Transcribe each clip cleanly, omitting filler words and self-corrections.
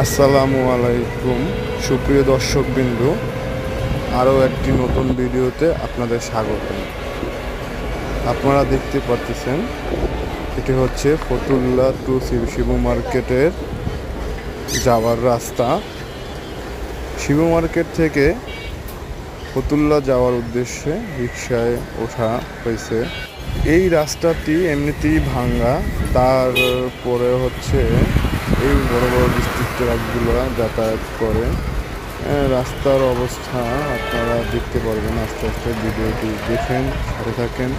আসসালামু আলাইকুম সুপ্রিয় দর্শকবৃন্দু, আরও একটি নতুন ভিডিওতে আপনাদের স্বাগত। আপনারা দেখতে পাচ্ছেন এটি হচ্ছে ফতুল্লা টু শিবু মার্কেটের যাওয়ার রাস্তা। শিবু মার্কেট থেকে ফতুল্লা যাওয়ার উদ্দেশ্যে রিকশায় ওঠা হয়েছে। এই রাস্তাটি এমনিতেই ভাঙ্গা, তারপরে হচ্ছে এই বড় বড় ডিস্ট্রিক্ট ট্রাকগুলো যাতায়াত করে। রাস্তার অবস্থা আপনারা দেখতে পারবেন। আস্তে আস্তে ভিডিওটি দেখেন, সাথে থাকেন,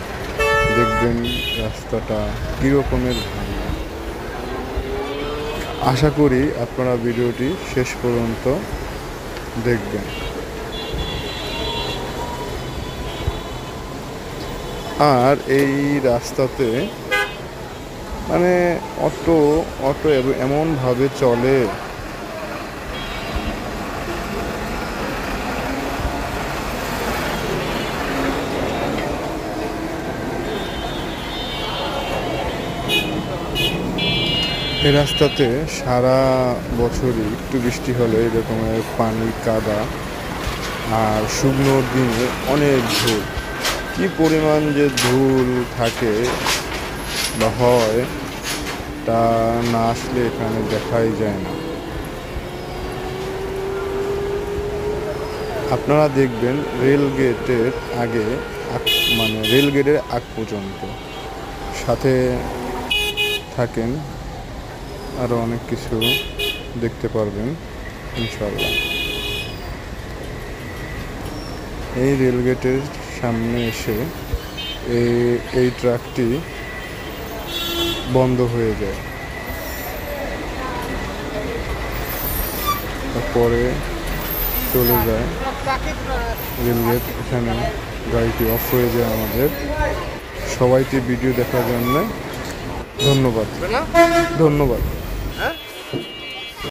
দেখবেন রাস্তাটা কীরকমের ভাঙ্গা। আশা করি আপনারা ভিডিওটি শেষ পর্যন্ত দেখবেন। আর এই রাস্তাতে মানে অটো এমনভাবে চলে, এই রাস্তাতে সারা বছরই একটু বৃষ্টি হলে এরকমের পানি কাদা, আর শুকনো দিনে অনেক ধুল। কি পরিমাণ যে ধুল থাকে বা হয় তা না আসলে এখানে দেখাই যায় না। আপনারা দেখবেন রেল গেটের আগে, মানে রেল গেটের আগ পর্যন্ত, সাথে থাকেন, আরও অনেক কিছু দেখতে পারবেন ইনশাল্লাহ। এই রেলগেটের সামনে এসে এই ট্রাকটি বন্ধ হয়ে যায়, তারপরে চলে যায় রেলগেট। এখানে গাড়িটি অফ হয়ে যায়। আমাদের সবাইকে ভিডিও দেখার জন্য ধন্যবাদ।